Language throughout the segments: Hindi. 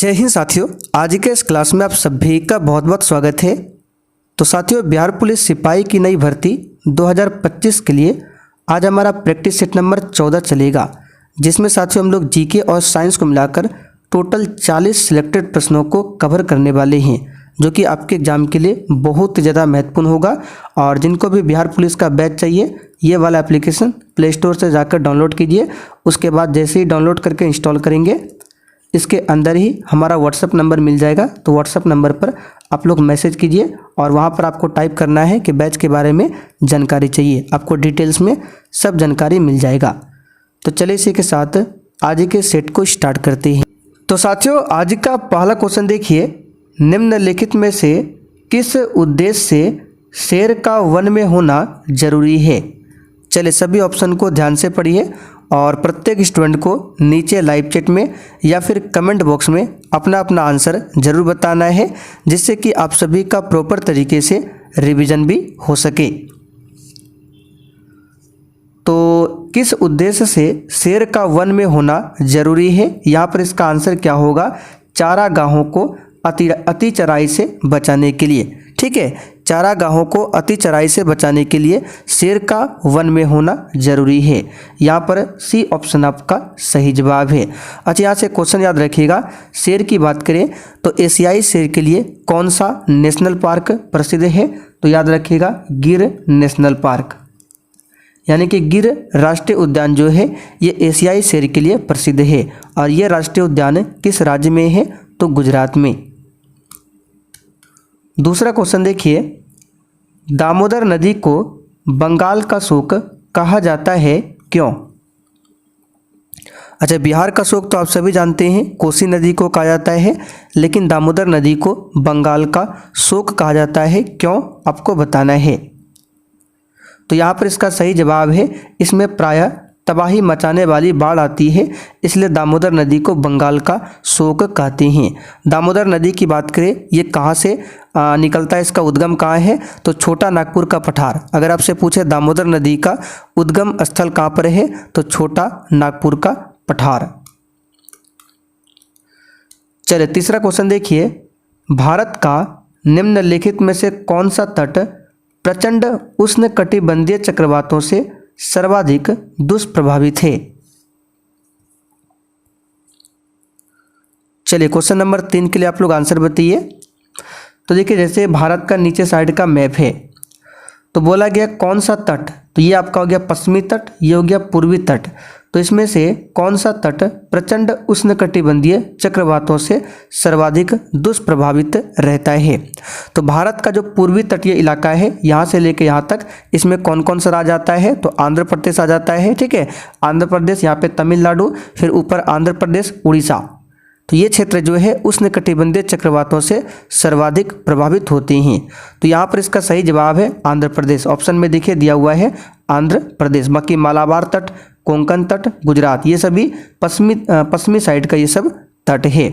जय हिंद साथियों, आज के इस क्लास में आप सभी का बहुत बहुत स्वागत है। तो साथियों, बिहार पुलिस सिपाही की नई भर्ती 2025 के लिए आज हमारा प्रैक्टिस सेट नंबर 14 चलेगा, जिसमें साथियों हम लोग जीके और साइंस को मिलाकर टोटल 40 सिलेक्टेड प्रश्नों को कवर करने वाले हैं, जो कि आपके एग्जाम के लिए बहुत ज़्यादा महत्वपूर्ण होगा। और जिनको भी बिहार पुलिस का बैच चाहिए, ये वाला एप्लीकेशन प्ले स्टोर से जाकर डाउनलोड कीजिए। उसके बाद जैसे ही डाउनलोड करके इंस्टॉल करेंगे, इसके अंदर ही हमारा व्हाट्सअप नंबर मिल जाएगा। तो व्हाट्सअप नंबर पर आप लोग मैसेज कीजिए और वहाँ पर आपको टाइप करना है कि बैच के बारे में जानकारी चाहिए। आपको डिटेल्स में सब जानकारी मिल जाएगा। तो चलिए इसी के साथ आज के सेट को स्टार्ट करते हैं। तो साथियों, आज का पहला क्वेश्चन देखिए, निम्नलिखित में से किस उद्देश्य से शेर का वन में होना जरूरी है। चलिए सभी ऑप्शन को ध्यान से पढ़िए और प्रत्येक स्टूडेंट को नीचे लाइव चैट में या फिर कमेंट बॉक्स में अपना अपना आंसर जरूर बताना है, जिससे कि आप सभी का प्रॉपर तरीके से रिवीजन भी हो सके। तो किस उद्देश्य से शेर का वन में होना जरूरी है, यहाँ पर इसका आंसर क्या होगा, चारागाहों को अति चराई से बचाने के लिए। ठीक है, चारागाहों को अति चराई से बचाने के लिए शेर का वन में होना जरूरी है। यहाँ पर सी ऑप्शन आपका सही जवाब है। अच्छा, यहाँ से क्वेश्चन याद रखिएगा, शेर की बात करें तो एशियाई शेर के लिए कौन सा नेशनल पार्क प्रसिद्ध है। तो याद रखिएगा, गिर नेशनल पार्क, यानी कि गिर राष्ट्रीय उद्यान जो है ये एशियाई शेर के लिए प्रसिद्ध है। और ये राष्ट्रीय उद्यान किस राज्य में है, तो गुजरात में। दूसरा क्वेश्चन देखिए, दामोदर नदी को बंगाल का शोक कहा जाता है, क्यों। अच्छा, बिहार का शोक तो आप सभी जानते हैं, कोसी नदी को कहा जाता है, लेकिन दामोदर नदी को बंगाल का शोक कहा जाता है, क्यों, आपको बताना है। तो यहाँ पर इसका सही जवाब है, इसमें प्रायः तबाही मचाने वाली बाढ़ आती है, इसलिए दामोदर नदी को बंगाल का शोक कहते हैं। दामोदर नदी की बात करें, ये कहाँ से निकलता है, इसका उद्गम कहाँ है, तो छोटा नागपुर का पठार। अगर आपसे पूछे दामोदर नदी का उद्गम स्थल कहाँ पर है, तो छोटा नागपुर का पठार। चलिए तीसरा क्वेश्चन देखिए, भारत का निम्नलिखित में से कौन सा तट प्रचंड उष्णकटिबंधीय चक्रवातों से सर्वाधिक दुष्प्रभावित है। चलिए क्वेश्चन नंबर 3 के लिए आप लोग आंसर बताइए। तो देखिए, जैसे भारत का नीचे साइड का मैप है, तो बोला गया कौन सा तट, तो ये आपका हो गया पश्चिमी तट, ये हो गया पूर्वी तट। तो इसमें से कौन सा तट प्रचंड उष्णकटिबंधीय चक्रवातों से सर्वाधिक दुष्प्रभावित रहता है। तो भारत का जो पूर्वी तटीय इलाका है, यहाँ से लेके यहाँ तक, इसमें कौन कौन सा राज्य आता है, तो आंध्र प्रदेश आ जाता है। ठीक है, आंध्र प्रदेश, यहाँ पे तमिलनाडु, फिर ऊपर आंध्र प्रदेश, उड़ीसा। तो ये क्षेत्र जो है उष्णकटिबंधीय चक्रवातों से सर्वाधिक प्रभावित होते हैं। तो यहाँ पर इसका सही जवाब है आंध्र प्रदेश। ऑप्शन में देखिए दिया हुआ है आंध्र प्रदेश। बाकी मालाबार तट, कोंकण तट, गुजरात, ये सभी पश्चिमी साइड का ये सब तट है।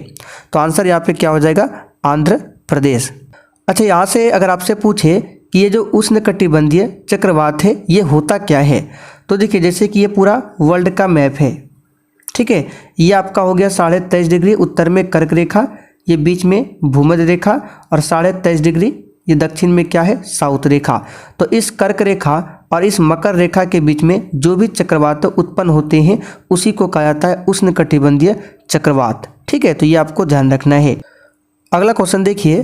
तो आंसर यहाँ पे क्या हो जाएगा, आंध्र प्रदेश। अच्छा, यहाँ से अगर आपसे पूछे कि ये जो उष्णकटिबंधीय चक्रवात है ये होता क्या है, तो देखिए जैसे कि ये पूरा वर्ल्ड का मैप है। ठीक है, ये आपका हो गया 23.5 डिग्री उत्तर में कर्क रेखा, ये बीच में भूमध्य रेखा, और 23.5 डिग्री ये दक्षिण में क्या है, साउथ रेखा। तो इस कर्क रेखा और इस मकर रेखा के बीच में जो भी चक्रवात उत्पन्न होते हैं उसी को कहा जाता है उष्णकटिबंधीय चक्रवात। ठीक है, तो ये आपको ध्यान रखना है। अगला क्वेश्चन देखिए,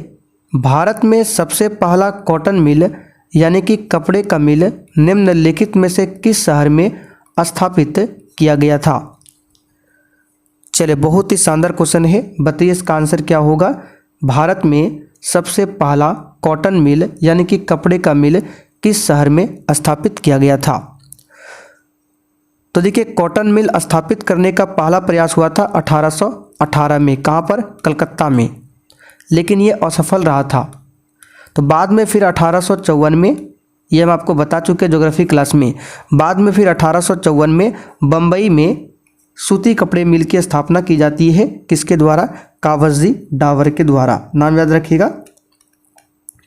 भारत में सबसे पहला कॉटन मिल यानी कि कपड़े का मिल निम्नलिखित में से किस शहर में स्थापित किया गया था। चलिए, बहुत ही शानदार क्वेश्चन है, बताइए इसका आंसर क्या होगा। भारत में सबसे पहला कॉटन मिल यानी कि कपड़े का मिल किस शहर में स्थापित किया गया था। तो देखिए, कॉटन मिल स्थापित करने का पहला प्रयास हुआ था 1818 में, कहाँ पर, कलकत्ता में, लेकिन ये असफल रहा था। तो बाद में फिर 1854 में, ये हम आपको बता चुके ज्योग्राफी क्लास में, बाद में फिर 1854 में बम्बई में सूती कपड़े मिल की स्थापना की जाती है, किसके द्वारा, कावज़ी डावर के द्वारा। नाम याद रखिएगा,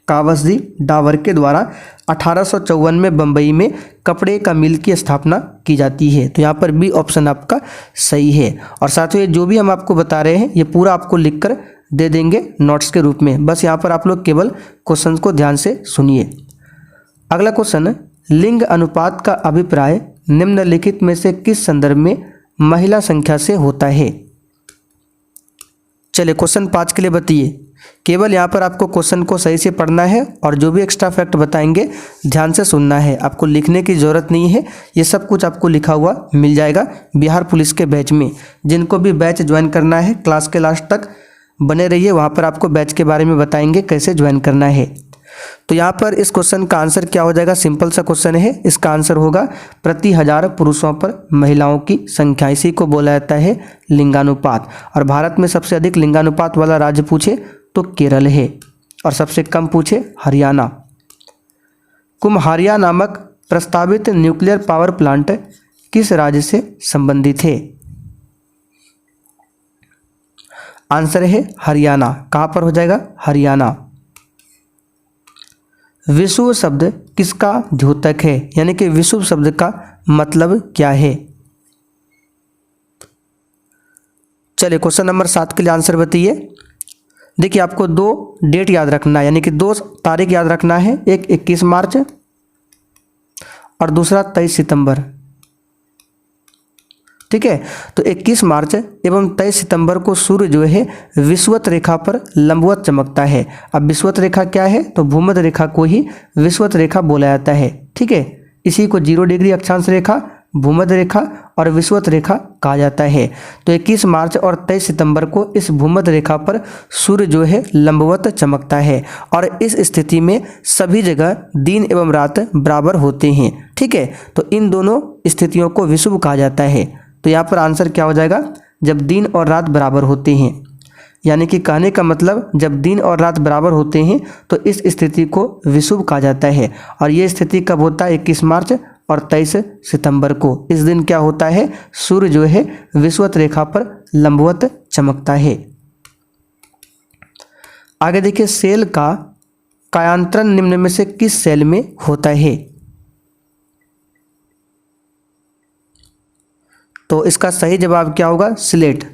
कावसजी डावर के द्वारा 1854 में बम्बई में कपड़े का मिल की स्थापना की जाती है। तो यहाँ पर बी ऑप्शन आपका सही है। और साथियों ये जो भी हम आपको बता रहे हैं ये पूरा आपको लिखकर दे देंगे नोट्स के रूप में, बस यहाँ पर आप लोग केवल क्वेश्चन को ध्यान से सुनिए। अगला क्वेश्चन, लिंग अनुपात का अभिप्राय निम्नलिखित में से किस संदर्भ में महिला संख्या से होता है। चलिए क्वेश्चन 5 के लिए बताइए। केवल यहाँ पर आपको क्वेश्चन को सही से पढ़ना है और जो भी एक्स्ट्रा फैक्ट बताएंगे ध्यान से सुनना है, आपको लिखने की ज़रूरत नहीं है, ये सब कुछ आपको लिखा हुआ मिल जाएगा बिहार पुलिस के बैच में। जिनको भी बैच ज्वाइन करना है क्लास के लास्ट तक बने रहिए, वहाँ पर आपको बैच के बारे में बताएंगे कैसे ज्वाइन करना है। तो यहाँ पर इस क्वेश्चन का आंसर क्या हो जाएगा, सिंपल सा क्वेश्चन है, इसका आंसर होगा प्रति 1000 पुरुषों पर महिलाओं की संख्या, इसी को बोला जाता है लिंगानुपात। और भारत में सबसे अधिक लिंगानुपात वाला राज्य पूछे तो केरल है और सबसे कम पूछे हरियाणा। कुम्हारिया नामक प्रस्तावित न्यूक्लियर पावर प्लांट किस राज्य से संबंधित है। आंसर है हरियाणा। कहाँ पर हो जाएगा, हरियाणा। विषुव शब्द किसका द्योतक है, यानी कि विषुव शब्द का मतलब क्या है। चलिए क्वेश्चन नंबर 7 के लिए आंसर बताइए। देखिए आपको 2 डेट याद रखना है, यानी कि 2 तारीख याद रखना है, एक 21 मार्च और दूसरा 23 सितंबर। ठीक है, तो 21 मार्च एवं 23 सितंबर को सूर्य जो है विषुवत रेखा पर लंबवत चमकता है। अब विषुवत रेखा क्या है, तो भूमध्य रेखा को ही विषुवत रेखा बोला जाता है। ठीक है, इसी को 0 डिग्री अक्षांश रेखा, भूमध्य रेखा और विषुवत रेखा कहा जाता है। तो 21 मार्च और 23 सितंबर को इस भूमध्य रेखा पर सूर्य जो है लंबवत चमकता है और इस स्थिति में सभी जगह दिन एवं रात बराबर होते हैं। ठीक है, तो इन दोनों स्थितियों को विषुव कहा जाता है। तो यहाँ पर आंसर क्या हो जाएगा, जब दिन और रात बराबर होते हैं, यानी कि कहने का मतलब जब दिन और रात बराबर होते हैं तो इस स्थिति को विषुव कहा जाता है। और ये स्थिति कब होता है, 21 मार्च और 23 सितंबर को। इस दिन क्या होता है, सूर्य जो है विषुवत रेखा पर लंबवत चमकता है। आगे देखिए, सेल का कायांतरण निम्न में से किस सेल में होता है। तो इसका सही जवाब क्या होगा, स्लेट।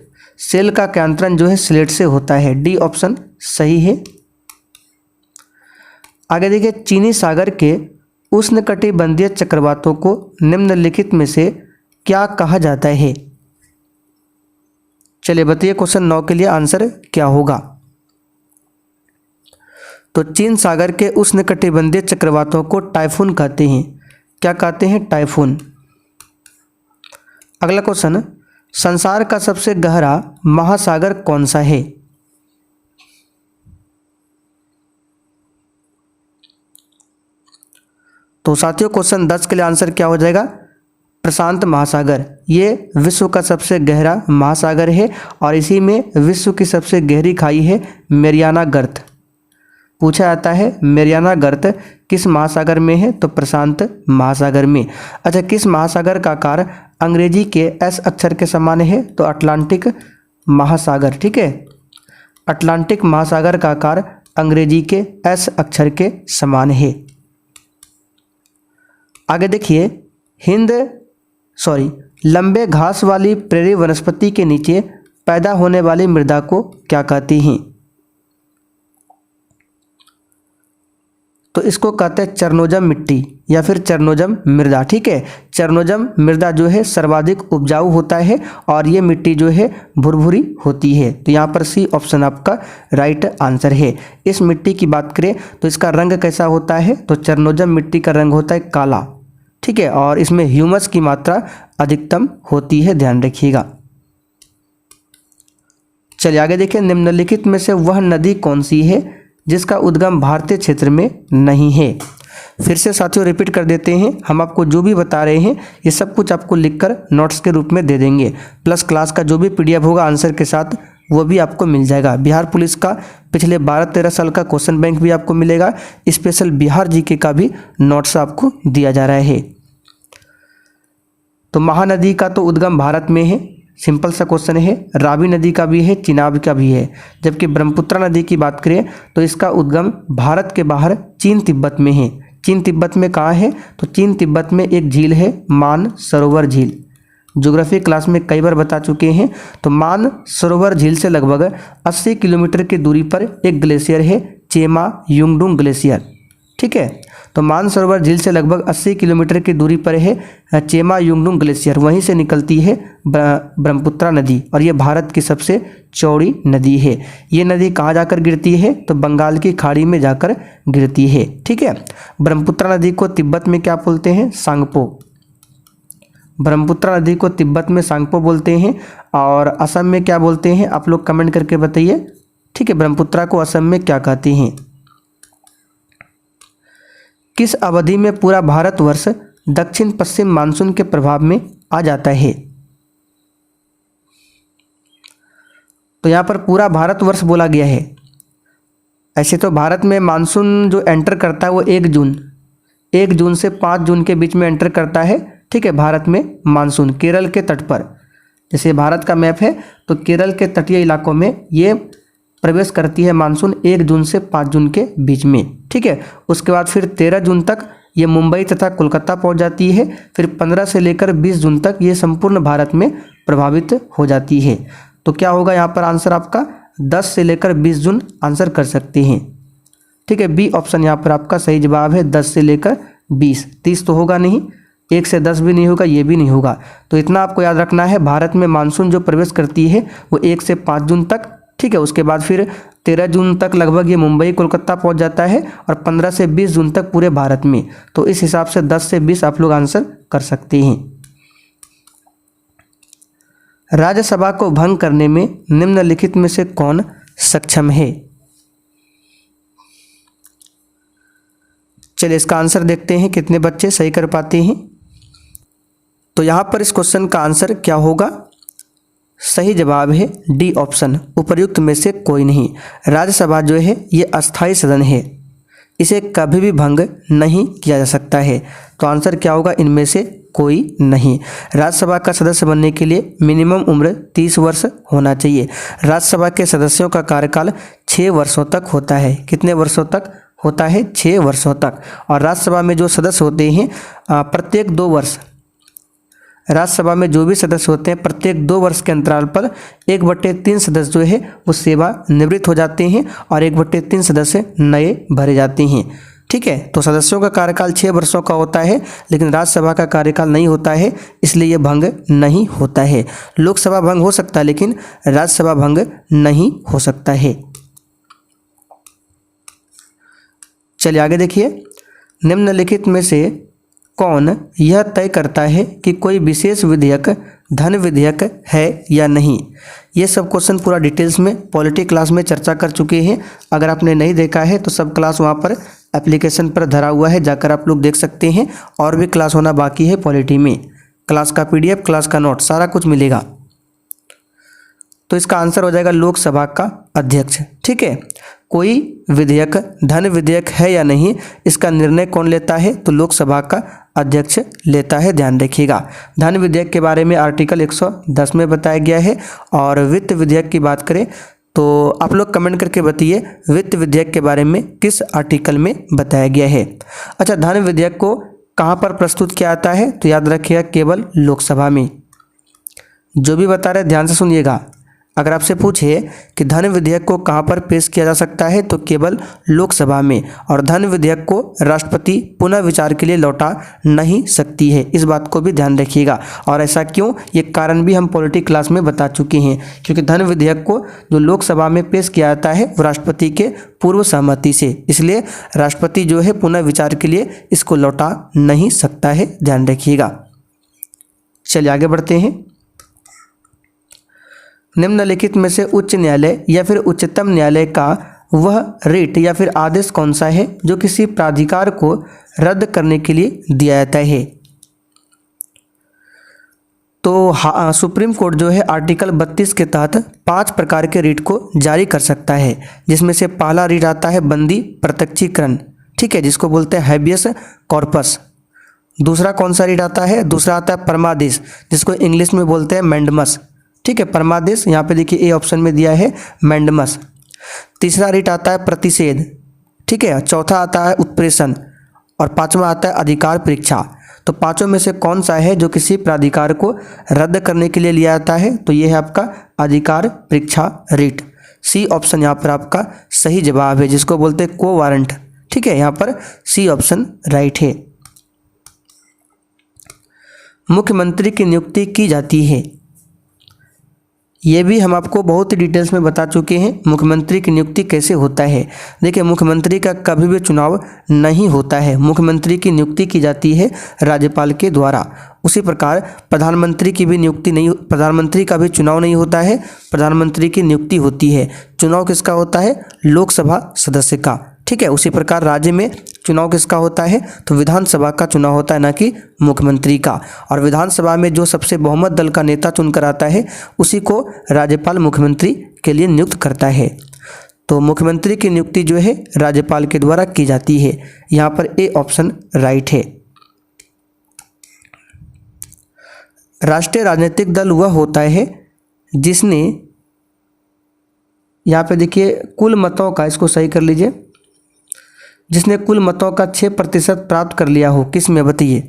सेल का कायांतरण जो है स्लेट से होता है, डी ऑप्शन सही है। आगे देखिए, चीनी सागर के उष्णकटिबंधीय चक्रवातों को निम्नलिखित में से क्या कहा जाता है। चलिए बताइए क्वेश्चन 9 के लिए आंसर क्या होगा। तो चीन सागर के उष्णकटिबंधीय चक्रवातों को टाइफून कहते हैं। क्या कहते हैं, टाइफून। अगला क्वेश्चन, संसार का सबसे गहरा महासागर कौन सा है। तो साथियों क्वेश्चन 10 के लिए आंसर क्या हो जाएगा, प्रशांत महासागर। ये विश्व का सबसे गहरा महासागर है और इसी में विश्व की सबसे गहरी खाई है मेरियाना गर्त। पूछा जाता है मेरियाना गर्त किस महासागर में है, तो प्रशांत महासागर में। अच्छा, किस महासागर का आकार अंग्रेजी के एस अक्षर के समान है, तो अटलांटिक महासागर। ठीक है, अटलांटिक महासागर का आकार अंग्रेजी के एस अक्षर के समान है। आगे देखिए, लंबे घास वाली प्रेरी वनस्पति के नीचे पैदा होने वाली मृदा को क्या कहती हैं। तो इसको कहते हैं चरनोजम मिट्टी या फिर चरनोजम मृदा। ठीक है, चरनोजम मृदा जो है सर्वाधिक उपजाऊ होता है और ये मिट्टी जो है भुरभुरी होती है। तो यहाँ पर सी ऑप्शन आपका राइट आंसर है। इस मिट्टी की बात करें तो इसका रंग कैसा होता है, तो चरनोजम मिट्टी का रंग होता है काला। ठीक है, और इसमें ह्यूमस की मात्रा अधिकतम होती है, ध्यान रखिएगा। चलिए आगे देखिए, निम्नलिखित में से वह नदी कौन सी है जिसका उद्गम भारतीय क्षेत्र में नहीं है। फिर से साथियों रिपीट कर देते हैं, हम आपको जो भी बता रहे हैं ये सब कुछ आपको लिखकर नोट्स के रूप में दे देंगे, प्लस क्लास का जो भी पीडीएफ होगा आंसर के साथ वो भी आपको मिल जाएगा। बिहार पुलिस का पिछले 12-13 साल का क्वेश्चन बैंक भी आपको मिलेगा, स्पेशल बिहार जीके का भी नोट्स आपको दिया जा रहा है। तो महानदी का तो उद्गम भारत में है, सिंपल सा क्वेश्चन है। रावी नदी का भी है, चिनाब का भी है। जबकि ब्रह्मपुत्र नदी की बात करें तो इसका उद्गम भारत के बाहर चीन तिब्बत में है। चीन तिब्बत में कहाँ है? तो चीन तिब्बत में एक झील है, मान सरोवर झील। ज्योग्राफी क्लास में कई बार बता चुके हैं। तो मान सरोवर झील से लगभग 80 किलोमीटर की दूरी पर एक ग्लेशियर है, चेमा युंगडुंग ग्लेशियर। ठीक है, तो मानसरोवर झील से लगभग 80 किलोमीटर की दूरी पर है चेमा युंगडुंग ग्लेशियर। वहीं से निकलती है ब्रह्मपुत्र नदी और ये भारत की सबसे चौड़ी नदी है। ये नदी कहाँ जाकर गिरती है? तो बंगाल की खाड़ी में जाकर गिरती है। ठीक है, ब्रह्मपुत्र नदी को तिब्बत में क्या बोलते हैं? सांगपो। ब्रह्मपुत्र नदी को तिब्बत में सांगपो बोलते हैं। और असम में क्या बोलते हैं? आप लोग कमेंट करके बताइए। ठीक है, ब्रह्मपुत्र को असम में क्या कहते हैं? किस अवधि में पूरा भारतवर्ष दक्षिण पश्चिम मानसून के प्रभाव में आ जाता है? तो यहाँ पर पूरा भारतवर्ष बोला गया है। ऐसे तो भारत में मानसून जो एंटर करता है वो 1 जून से 5 जून के बीच में एंटर करता है। ठीक है, भारत में मानसून केरल के तट पर, जैसे भारत का मैप है तो केरल के तटीय इलाकों में ये प्रवेश करती है मानसून 1 जून से 5 जून के बीच में। ठीक है, उसके बाद फिर 13 जून तक ये मुंबई तथा कोलकाता पहुंच जाती है। फिर 15 से लेकर 20 जून तक ये संपूर्ण भारत में प्रभावित हो जाती है। तो क्या होगा यहाँ पर आंसर आपका? 10 से लेकर 20 जून आंसर कर सकते हैं। ठीक है, बी ऑप्शन यहाँ पर आपका सही जवाब है, 10 से लेकर 20। 30 तो होगा नहीं, 1 से 10 भी नहीं होगा, ये भी नहीं होगा। तो इतना आपको याद रखना है, भारत में मानसून जो प्रवेश करती है वो 1 से 5 जून तक। ठीक है, उसके बाद फिर 13 जून तक लगभग ये मुंबई कोलकाता पहुंच जाता है और 15 से 20 जून तक पूरे भारत में। तो इस हिसाब से 10 से 20 आप लोग आंसर कर सकते हैं। राज्यसभा को भंग करने में निम्नलिखित में से कौन सक्षम है? चलिए इसका आंसर देखते हैं कितने बच्चे सही कर पाते हैं। तो यहाँ पर इस क्वेश्चन का आंसर क्या होगा? सही जवाब है डी ऑप्शन, उपर्युक्त में से कोई नहीं। राज्यसभा जो है ये अस्थायी सदन है, इसे कभी भी भंग नहीं किया जा सकता है। तो आंसर क्या होगा? इनमें से कोई नहीं। राज्यसभा का सदस्य बनने के लिए मिनिमम उम्र 30 वर्ष होना चाहिए। राज्यसभा के सदस्यों का कार्यकाल 6 वर्षों तक होता है। कितने वर्षों तक होता है? 6 वर्षों तक। और राज्यसभा में जो सदस्य होते हैं प्रत्येक 2 वर्ष, राज्यसभा में जो भी सदस्य होते हैं प्रत्येक 2 वर्ष के अंतराल पर 1/3 सदस्य जो है वो सेवा निवृत्त हो जाते हैं और 1/3 सदस्य नए भरे जाते हैं। ठीक है, तो सदस्यों का कार्यकाल 6 वर्षों का होता है, लेकिन राज्यसभा का कार्यकाल नहीं होता है, इसलिए यह भंग नहीं होता है। लोकसभा भंग हो सकता है लेकिन राज्यसभा भंग नहीं हो सकता है। चलिए आगे देखिए, निम्नलिखित में से कौन यह तय करता है कि कोई विशेष विधेयक धन विधेयक है या नहीं? ये सब क्वेश्चन पूरा डिटेल्स में पॉलिटी क्लास में चर्चा कर चुके हैं। अगर आपने नहीं देखा है तो सब क्लास वहाँ पर एप्लीकेशन पर धरा हुआ है, जाकर आप लोग देख सकते हैं। और भी क्लास होना बाकी है पॉलिटी में, क्लास का PDF, क्लास का नोट, सारा कुछ मिलेगा। तो इसका आंसर हो जाएगा लोकसभा का अध्यक्ष। ठीक है, कोई विधेयक धन विधेयक है या नहीं इसका निर्णय कौन लेता है? तो लोकसभा का अध्यक्ष लेता है, ध्यान रखिएगा। धन विधेयक के बारे में आर्टिकल 110 में बताया गया है। और वित्त विधेयक की बात करें तो आप लोग कमेंट करके बताइए वित्त विधेयक के बारे में किस आर्टिकल में बताया गया है। अच्छा, धन विधेयक को कहाँ पर प्रस्तुत किया जाता है? तो याद रखिएगा केवल लोकसभा में। जो भी बता रहे ध्यान से सुनिएगा। अगर आपसे पूछे कि धन विधेयक को कहाँ पर पेश किया जा सकता है तो केवल लोकसभा में। और धन विधेयक को राष्ट्रपति पुनः विचार के लिए लौटा नहीं सकती है, इस बात को भी ध्यान रखिएगा। और ऐसा क्यों, ये कारण भी हम पॉलिटी क्लास में बता चुके हैं। क्योंकि धन विधेयक को जो लोकसभा में पेश किया जाता है वो राष्ट्रपति के पूर्व सहमति से, इसलिए राष्ट्रपति जो है पुनः विचार के लिए इसको लौटा नहीं सकता है, ध्यान रखिएगा। चलिए आगे बढ़ते हैं। निम्नलिखित में से उच्च न्यायालय या फिर उच्चतम न्यायालय का वह रिट या फिर आदेश कौन सा है जो किसी प्राधिकार को रद्द करने के लिए दिया जाता है? तो सुप्रीम कोर्ट जो है आर्टिकल 32 के तहत 5 प्रकार के रिट को जारी कर सकता है, जिसमें से पहला रिट आता है बंदी प्रत्यक्षीकरण। ठीक है, जिसको बोलते हैं हैबियस कॉर्पस। दूसरा कौन सा रिट आता है? दूसरा आता है परमादेश, जिसको इंग्लिश में बोलते हैं मैंडमस। ठीक है, परमादेश यहाँ पे देखिए ए ऑप्शन में दिया है मैंडमस। तीसरा रिट आता है प्रतिषेध, ठीक है। चौथा आता है उत्प्रेषण और पांचवा आता है अधिकार परीक्षा। तो पांचों में से कौन सा है जो किसी प्राधिकार को रद्द करने के लिए लिया जाता है? तो ये है आपका अधिकार परीक्षा रिट। सी ऑप्शन यहाँ पर आपका सही जवाब है, जिसको बोलते हैं को वारंट, ठीक है। यहाँ पर सी ऑप्शन राइट है। मुख्यमंत्री की नियुक्ति की जाती है, ये भी हम आपको बहुत ही डिटेल्स में बता चुके हैं। मुख्यमंत्री की नियुक्ति कैसे होता है? देखिए, मुख्यमंत्री का कभी भी चुनाव नहीं होता है, मुख्यमंत्री की नियुक्ति की जाती है राज्यपाल के द्वारा। उसी प्रकार प्रधानमंत्री की भी नियुक्ति नहीं, प्रधानमंत्री का भी चुनाव नहीं होता है, प्रधानमंत्री की नियुक्ति होती है। चुनाव किसका होता है? लोकसभा सदस्य का, ठीक है। उसी प्रकार राज्य में चुनाव किसका होता है? तो विधानसभा का चुनाव होता है, ना कि मुख्यमंत्री का। और विधानसभा में जो सबसे बहुमत दल का नेता चुनकर आता है उसी को राज्यपाल मुख्यमंत्री के लिए नियुक्त करता है। तो मुख्यमंत्री की नियुक्ति जो है राज्यपाल के द्वारा की जाती है। यहाँ पर ए ऑप्शन राइट है। राष्ट्रीय राजनीतिक दल वह होता है जिसने, यहाँ पे देखिए कुल मतों का, इसको सही कर लीजिए, जिसने कुल मतों का 6% प्राप्त कर लिया हो। किस में बताइए?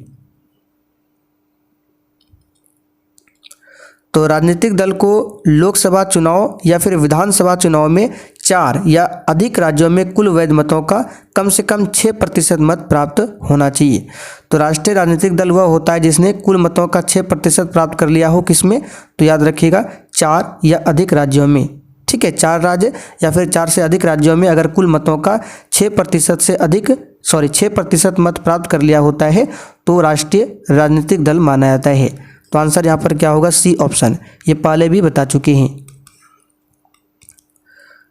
तो राजनीतिक दल को लोकसभा चुनाव या फिर विधानसभा चुनाव में 4 या अधिक राज्यों में कुल वैध मतों का कम से कम 6% मत प्राप्त होना चाहिए। तो राष्ट्रीय राजनीतिक दल वह होता है जिसने कुल मतों का 6% प्राप्त कर लिया हो। किसमें? तो याद रखिएगा 4 या अधिक राज्यों में, ठीक है। 4 राज्य या फिर 4 से अधिक राज्यों में अगर कुल मतों का 6% मत प्राप्त कर लिया होता है तो राष्ट्रीय राजनीतिक दल माना जाता है। तो आंसर यहाँ पर क्या होगा? C option. ये पहले भी बता चुके हैं।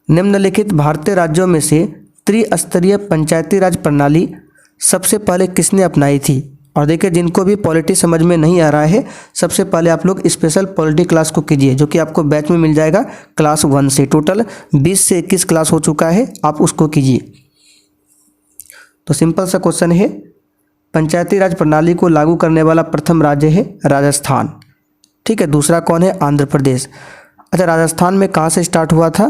निम्नलिखित भारतीय राज्यों में से त्रिस्तरीय पंचायती राज प्रणाली सबसे पहले किसने अपनाई थी? और देखिए, जिनको भी पॉलिटी समझ में नहीं आ रहा है, सबसे पहले आप लोग स्पेशल पॉलिटी क्लास को कीजिए, जो कि आपको बैच में मिल जाएगा क्लास 1 से। टोटल 20 से 21 क्लास हो चुका है, आप उसको कीजिए। तो सिंपल सा क्वेश्चन है, पंचायती राज प्रणाली को लागू करने वाला प्रथम राज्य है राजस्थान, ठीक है। दूसरा कौन है? आंध्र प्रदेश। अच्छा, राजस्थान में कहाँ से स्टार्ट हुआ था?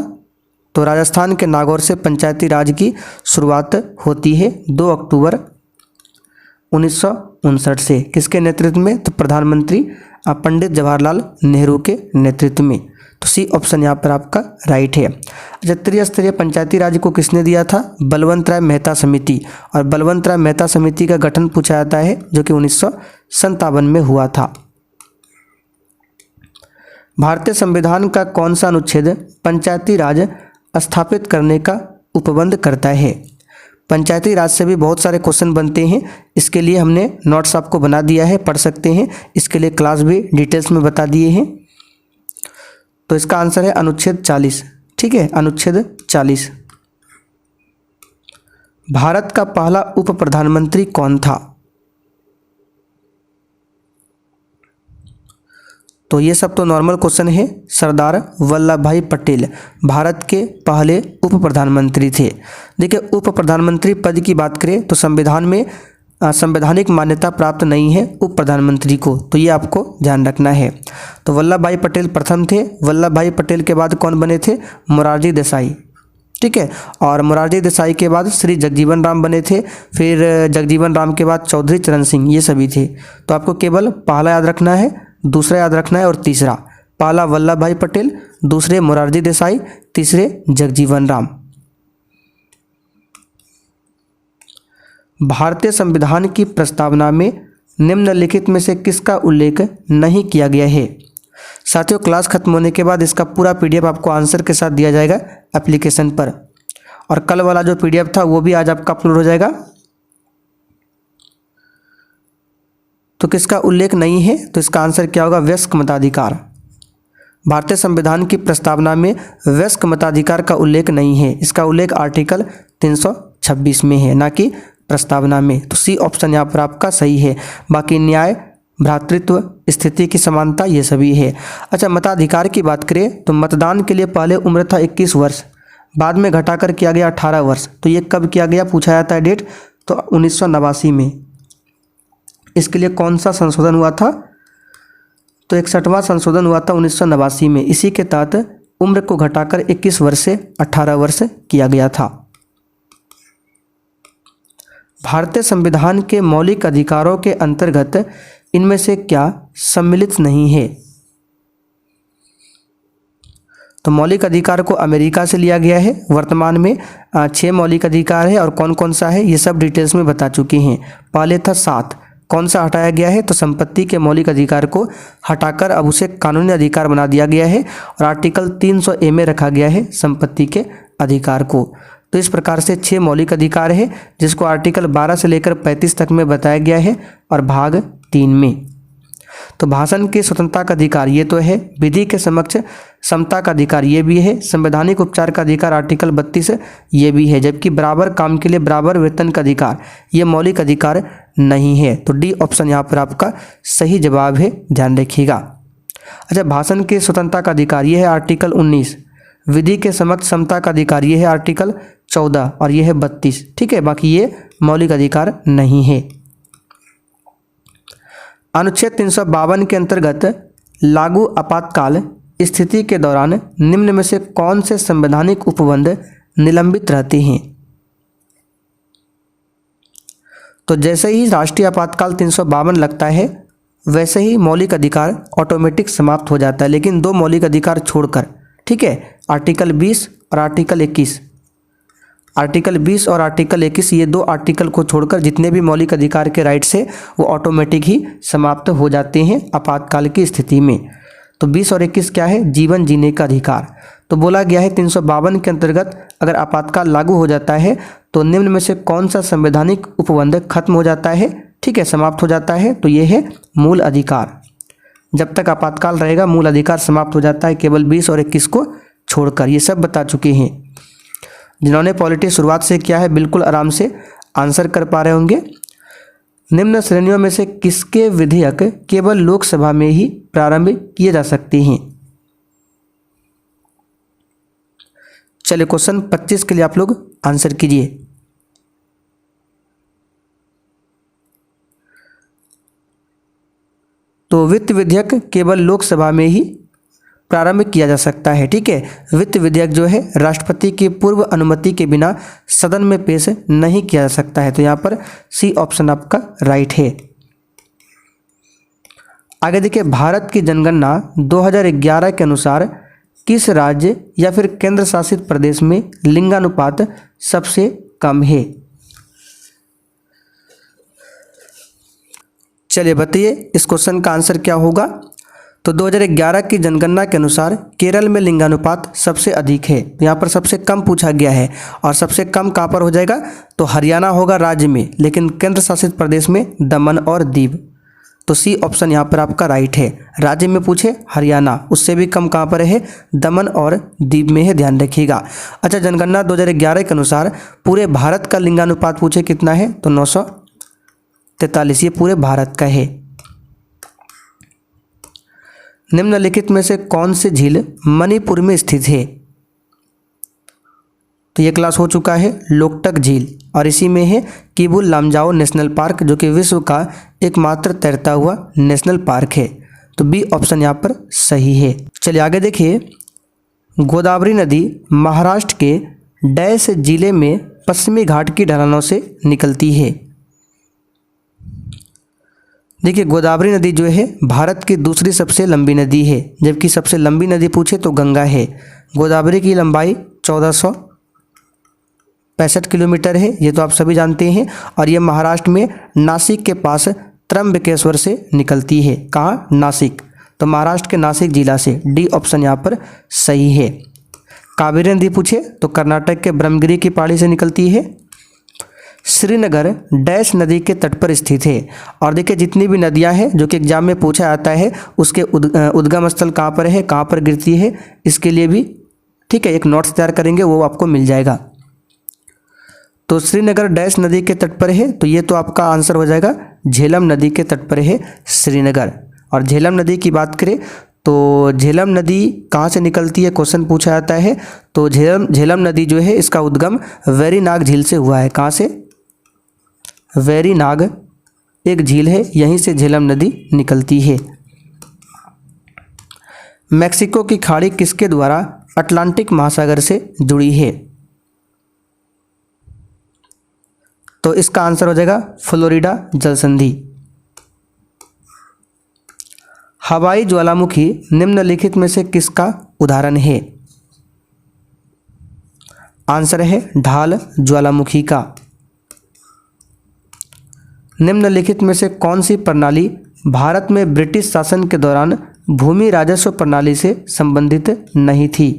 तो राजस्थान के नागौर से पंचायती राज की शुरुआत होती है 2 अक्टूबर 1959 से। किसके नेतृत्व में? तो प्रधानमंत्री पंडित जवाहरलाल नेहरू के नेतृत्व में। तो सी ऑप्शन यहाँ पर आपका राइट है। अच्छा, त्रिस्तरीय पंचायती राज को किसने दिया था? बलवंत राय मेहता समिति। और बलवंत राय मेहता समिति का गठन पूछा जाता है, जो कि 1957 में हुआ था। भारतीय संविधान का कौन सा अनुच्छेद पंचायती राज स्थापित करने का उपबंध करता है? पंचायती राज से भी बहुत सारे क्वेश्चन बनते हैं, इसके लिए हमने नोट्स आपको बना दिया है, पढ़ सकते हैं। इसके लिए क्लास भी डिटेल्स में बता दिए हैं। तो इसका आंसर है अनुच्छेद 40, ठीक है, अनुच्छेद 40। भारत का पहला उप प्रधानमंत्री कौन था? तो ये सब तो नॉर्मल क्वेश्चन है। सरदार वल्लभ भाई पटेल भारत के पहले उप प्रधानमंत्री थे। देखिए, उप प्रधानमंत्री पद की बात करें तो संविधान में संवैधानिक मान्यता प्राप्त नहीं है उप प्रधानमंत्री को, तो ये आपको ध्यान रखना है। तो वल्लभ भाई पटेल प्रथम थे। वल्लभ भाई पटेल के बाद कौन बने थे? मोरारजी देसाई, ठीक है। और मोरारजी देसाई के बाद श्री जगजीवन राम बने थे। फिर जगजीवन राम के बाद चौधरी चरण सिंह, ये सभी थे। तो आपको केवल पहला याद रखना है, दूसरा याद रखना है और तीसरा। पहला वल्लभ भाई पटेल, दूसरे मोरारजी देसाई, तीसरे जगजीवन राम। भारतीय संविधान की प्रस्तावना में निम्नलिखित में से किसका उल्लेख नहीं किया गया है? साथियों, क्लास खत्म होने के बाद इसका पूरा पीडीएफ आपको आंसर के साथ दिया जाएगा एप्लीकेशन पर, और कल वाला जो पीडीएफ था वो भी आज आपका अपलोड हो जाएगा। तो किसका उल्लेख नहीं है? तो इसका आंसर क्या होगा? वयस्क मताधिकार। भारतीय संविधान की प्रस्तावना में वयस्क मताधिकार का उल्लेख नहीं है। इसका उल्लेख आर्टिकल 326 में है, ना कि प्रस्तावना में। तो सी ऑप्शन यहाँ पर आपका सही है। बाकी न्याय, भ्रातृत्व, स्थिति की समानता, ये सभी है। अच्छा, मताधिकार की बात करें तो मतदान के लिए पहले उम्र था 21 वर्ष, बाद में घटाकर किया गया 18 वर्ष। तो ये कब किया गया पूछा जाता है डेट? तो 1989 में। इसके लिए कौन सा संशोधन हुआ था? तो 61वां संशोधन हुआ था 1989 में। इसी के तहत उम्र को घटाकर 21 वर्ष से 18 वर्ष किया गया था। भारतीय संविधान के मौलिक अधिकारों के अंतर्गत इनमें से क्या सम्मिलित नहीं है? तो मौलिक अधिकार को अमेरिका से लिया गया है। वर्तमान में 6 मौलिक अधिकार है और कौन कौन सा है ये सब डिटेल्स में बता चुके हैं। पहले था 7, कौन सा हटाया गया है? तो संपत्ति के मौलिक अधिकार को हटाकर अब उसे कानूनी अधिकार बना दिया गया है और आर्टिकल 300A में रखा गया है संपत्ति के अधिकार को। तो इस प्रकार से 6 मौलिक अधिकार है जिसको आर्टिकल 12 से लेकर 35 तक में बताया गया है और भाग 3 में। तो भाषण की स्वतंत्रता का अधिकार ये तो है, विधि के समक्ष समता का अधिकार ये भी है, संवैधानिक उपचार का अधिकार आर्टिकल 32 ये भी है, जबकि बराबर काम के लिए बराबर वेतन का अधिकार ये मौलिक अधिकार नहीं है। तो डी ऑप्शन यहाँ पर आपका सही जवाब है, ध्यान रखिएगा। अच्छा, भाषण की स्वतंत्रता का अधिकार ये है आर्टिकल 19, विधि के समक्ष समता का अधिकार ये है आर्टिकल 14 और ये है 32। ठीक है, बाकी ये मौलिक अधिकार नहीं है। अनुच्छेद 352 के अंतर्गत लागू आपातकाल स्थिति के दौरान निम्न में से कौन से संवैधानिक उपबंध निलंबित रहते हैं? तो जैसे ही राष्ट्रीय आपातकाल 352 लगता है वैसे ही मौलिक अधिकार ऑटोमेटिक समाप्त हो जाता है, लेकिन 2 मौलिक अधिकार छोड़कर। ठीक है, आर्टिकल 20 और आर्टिकल 21। आर्टिकल 20 और आर्टिकल 21 ये 2 आर्टिकल को छोड़कर जितने भी मौलिक अधिकार के राइट्स है वो ऑटोमेटिक ही समाप्त हो जाते हैं आपातकाल की स्थिति में। तो 20 और 21 क्या है? जीवन जीने का अधिकार। तो बोला गया है 352 के अंतर्गत अगर आपातकाल लागू हो जाता है तो निम्न में से कौन सा संवैधानिक उपबंध खत्म हो जाता है? ठीक है, समाप्त हो जाता है। तो ये है मूल अधिकार। जब तक आपातकाल रहेगा मूल अधिकार समाप्त हो जाता है, केवल 20 और 21 को छोड़कर। ये सब बता चुके हैं। जिन्होंने पॉलिटी शुरुआत से किया है बिल्कुल आराम से आंसर कर पा रहे होंगे। निम्न श्रेणियों में से किसके विधेयक केवल लोकसभा में ही प्रारंभ किए जा सकते हैं? चलिए क्वेश्चन 25 के लिए आप लोग आंसर कीजिए। तो वित्त विधेयक केवल लोकसभा में ही प्रारंभ किया जा सकता है। ठीक है, वित्त विधेयक जो है राष्ट्रपति की पूर्व अनुमति के बिना सदन में पेश नहीं किया जा सकता है। तो यहाँ पर सी ऑप्शन आपका राइट है। आगे देखिए, भारत की जनगणना 2011 के अनुसार किस राज्य या फिर केंद्र शासित प्रदेश में लिंगानुपात सबसे कम है? चलिए बताइए इस क्वेश्चन का आंसर क्या होगा। तो 2011 की जनगणना के अनुसार केरल में लिंगानुपात सबसे अधिक है। तो यहाँ पर सबसे कम पूछा गया है और सबसे कम कहाँ पर हो जाएगा? तो हरियाणा होगा राज्य में, लेकिन केंद्र शासित प्रदेश में दमन और दीव। तो सी ऑप्शन यहाँ पर आपका राइट है। राज्य में पूछे हरियाणा, उससे भी कम कहाँ पर है? दमन और दीव में है, ध्यान रखिएगा। अच्छा, जनगणना 2011 के अनुसार पूरे भारत का लिंगानुपात पूछे कितना है? तो 943, ये पूरे भारत का है। निम्नलिखित में से कौन सी झील मणिपुर में स्थित है? तो ये क्लास हो चुका है लोकटक झील और इसी में है किबुल लामजाओ नेशनल पार्क, जो कि विश्व का एकमात्र तैरता हुआ नेशनल पार्क है। तो बी ऑप्शन यहाँ पर सही है। चलिए आगे देखिए, गोदावरी नदी महाराष्ट्र के डैश जिले में पश्चिमी घाट की ढलानों से निकलती है। देखिए, गोदावरी नदी जो है भारत की दूसरी सबसे लंबी नदी है, जबकि सबसे लंबी नदी पूछे तो गंगा है। गोदावरी की लंबाई 1465 किलोमीटर है, ये तो आप सभी जानते हैं, और ये महाराष्ट्र में नासिक के पास त्र्यंबकेश्वर से निकलती है। कहाँ? नासिक। तो महाराष्ट्र के नासिक जिला से। डी ऑप्शन यहाँ पर सही है। कावेरी नदी पूछे तो कर्नाटक के ब्रह्मगिरी की पहाड़ी से निकलती है। श्रीनगर डैश नदी के तट पर स्थित है। और देखिए, जितनी भी नदियां हैं जो कि एग्जाम में पूछा जाता है उसके उद्गम स्थल कहाँ पर है, कहाँ पर गिरती है, इसके लिए भी ठीक है एक नोट्स तैयार करेंगे, वो आपको मिल जाएगा। तो श्रीनगर डैश नदी के तट पर है, तो ये तो आपका आंसर हो जाएगा झेलम नदी के तट पर है श्रीनगर। और झेलम नदी की बात करें तो झेलम नदी कहाँ से निकलती है क्वेश्चन पूछा जाता है। तो झेलम नदी जो है इसका उद्गम वेरीनाग झील से हुआ है। कहाँ से? वेरीनाग एक झील है, यहीं से झेलम नदी निकलती है। मैक्सिको की खाड़ी किसके द्वारा अटलांटिक महासागर से जुड़ी है? तो इसका आंसर हो जाएगा फ्लोरिडा जल संधि। हवाई ज्वालामुखी निम्नलिखित में से किसका उदाहरण है? आंसर है ढाल ज्वालामुखी का। निम्नलिखित में से कौन सी प्रणाली भारत में ब्रिटिश शासन के दौरान भूमि राजस्व प्रणाली से संबंधित नहीं थी?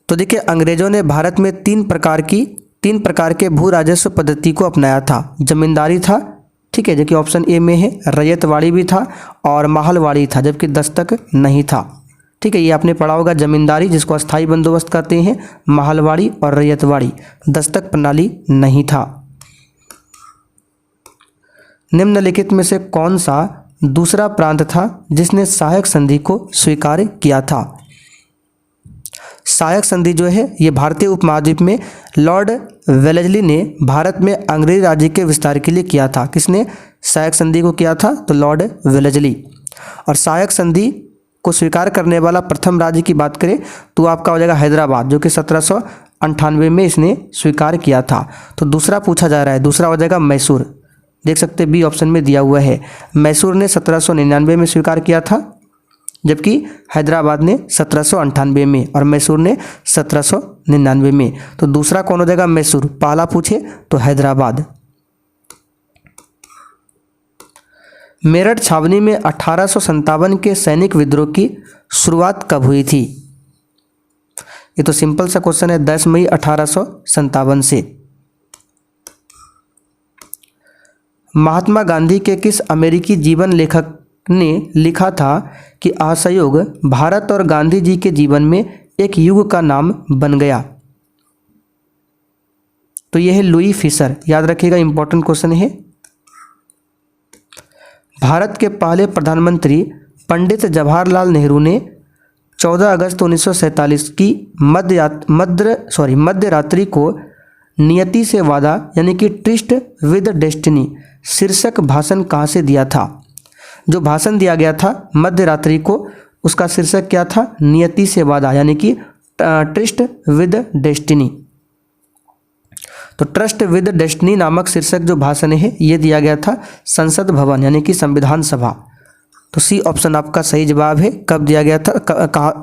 तो देखिए, अंग्रेजों ने भारत में तीन प्रकार के भू राजस्व पद्धति को अपनाया था। जमींदारी था, ठीक है, जो कि ऑप्शन ए में है। रैयतवाड़ी भी था और महलवाड़ी था, जबकि दस्तक नहीं था। ठीक है, ये आपने पढ़ा होगा। जमींदारी जिसको अस्थाई बंदोबस्त कहते हैं, महलवाड़ी और रैयतवाड़ी, दस्तक प्रणाली नहीं था। निम्नलिखित में से कौन सा दूसरा प्रांत था जिसने सहायक संधि को स्वीकार किया था? सहायक संधि जो है ये भारतीय उपमहाद्वीप में लॉर्ड वेलेस्ली ने भारत में अंग्रेज राज्य के विस्तार के लिए किया था। किसने सहायक संधि को किया था? तो लॉर्ड वेलेस्ली। और सहायक संधि को स्वीकार करने वाला प्रथम राज्य की बात करें तो आपका हो जाएगा हैदराबाद, जो कि 1798 में इसने स्वीकार किया था। तो दूसरा पूछा जा रहा है, दूसरा हो जाएगा मैसूर। देख सकते हैं बी ऑप्शन में दिया हुआ है। मैसूर ने 1799 में स्वीकार किया था, जबकि हैदराबाद ने 1798 में और मैसूर ने 1799 में। तो दूसरा कौन हो जाएगा? मैसूर। पहला पूछे तो हैदराबाद। मेरठ छावनी में 1857 के सैनिक विद्रोह की शुरुआत कब हुई थी? ये तो सिंपल सा क्वेश्चन है, 10 मई 1857 से। महात्मा गांधी के किस अमेरिकी जीवन लेखक ने लिखा था कि असहयोग भारत और गांधी जी के जीवन में एक युग का नाम बन गया? तो यह है लुई फिशर। याद रखिएगा, इंपॉर्टेंट क्वेश्चन है। भारत के पहले प्रधानमंत्री पंडित जवाहरलाल नेहरू ने 14 अगस्त 1947 की मध्य रात्रि को नियति से वादा यानी कि ट्रिस्ट विद डेस्टिनी शीर्षक भाषण कहाँ से दिया था? जो भाषण दिया गया था मध्य रात्रि को, उसका शीर्षक क्या था? नियति से वादा यानी कि ट्रस्ट विद डेस्टिनी। तो ट्रस्ट विद डेस्टिनी नामक शीर्षक जो भाषण है ये दिया गया था संसद भवन यानी कि संविधान सभा। तो सी ऑप्शन आपका सही जवाब है। कब दिया गया था,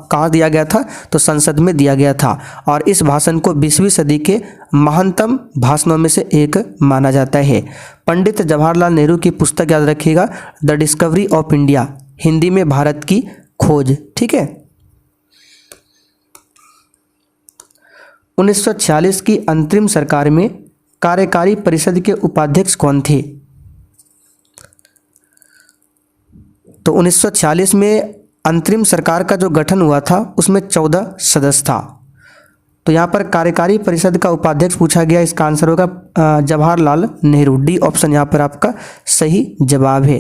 कहाँ दिया गया था? तो संसद में दिया गया था। और इस भाषण को 20वीं सदी के महानतम भाषणों में से एक माना जाता है। पंडित जवाहरलाल नेहरू की पुस्तक याद रखिएगा, the discovery of India, Hindi में भारत की खोज। ठीक है। 1946 की अंतरिम सरकार में कार्यकारी परिषद के उपाध्यक्ष कौन थे? तो 1946 में अंतरिम सरकार का जो गठन हुआ था उसमें 14 सदस्य था। तो यहाँ पर कार्यकारी परिषद का उपाध्यक्ष पूछा गया, इसका आंसर होगा जवाहरलाल नेहरू। डी ऑप्शन यहाँ पर आपका सही जवाब है।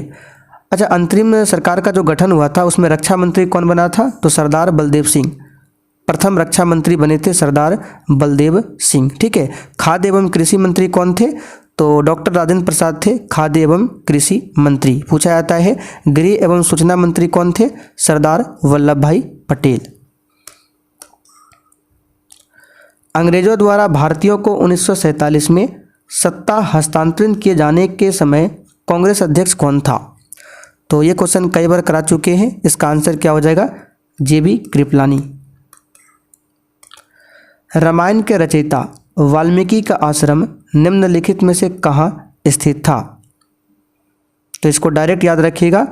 अच्छा, अंतरिम सरकार का जो गठन हुआ था उसमें रक्षा मंत्री कौन बना था? तो सरदार बलदेव सिंह प्रथम रक्षा मंत्री बने थे, सरदार बलदेव सिंह। ठीक है। खाद्य एवं कृषि मंत्री कौन थे? तो डॉक्टर राजेंद्र प्रसाद थे खाद्य एवं कृषि मंत्री। पूछा जाता है गृह एवं सूचना मंत्री कौन थे? सरदार वल्लभ भाई पटेल। अंग्रेजों द्वारा भारतीयों को 1947 में सत्ता हस्तांतरित किए जाने के समय कांग्रेस अध्यक्ष कौन था? तो ये क्वेश्चन कई बार करा चुके हैं। इसका आंसर क्या हो जाएगा? जेबी कृपलानी। रामायण के रचयिता वाल्मीकि का आश्रम निम्नलिखित में से कहाँ स्थित था? तो इसको डायरेक्ट याद रखिएगा,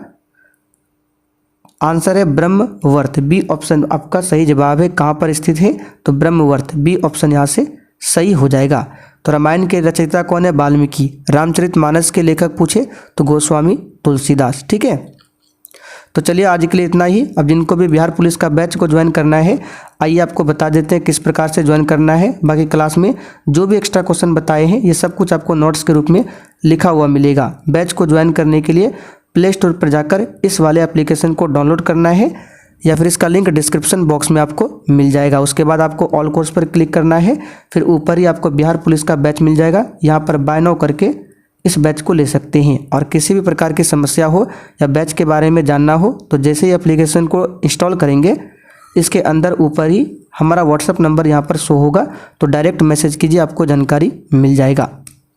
आंसर है ब्रह्मवर्त। बी ऑप्शन आपका सही जवाब है। कहाँ पर स्थित है? तो ब्रह्मवर्त। बी ऑप्शन यहाँ से सही हो जाएगा। तो रामायण के रचयिता कौन है? वाल्मीकि। रामचरितमानस के लेखक पूछे तो गोस्वामी तुलसीदास। ठीक है। तो चलिए आज के लिए इतना ही। अब जिनको भी बिहार पुलिस का बैच को ज्वाइन करना है, आइए आपको बता देते हैं किस प्रकार से ज्वाइन करना है। बाकी क्लास में जो भी एक्स्ट्रा क्वेश्चन बताए हैं ये सब कुछ आपको नोट्स के रूप में लिखा हुआ मिलेगा। बैच को ज्वाइन करने के लिए प्ले स्टोर पर जाकर इस वाले एप्लीकेशन को डाउनलोड करना है या फिर इसका लिंक डिस्क्रिप्शन बॉक्स में आपको मिल जाएगा। उसके बाद आपको ऑल कोर्स पर क्लिक करना है, फिर ऊपर ही आपको बिहार पुलिस का बैच मिल जाएगा। यहाँ पर बाय नाउ करके इस बैच को ले सकते हैं। और किसी भी प्रकार की समस्या हो या बैच के बारे में जानना हो तो जैसे ही एप्लीकेशन को इंस्टॉल करेंगे इसके अंदर ऊपर ही हमारा व्हाट्सएप नंबर यहाँ पर शो होगा, तो डायरेक्ट मैसेज कीजिए, आपको जानकारी मिल जाएगा।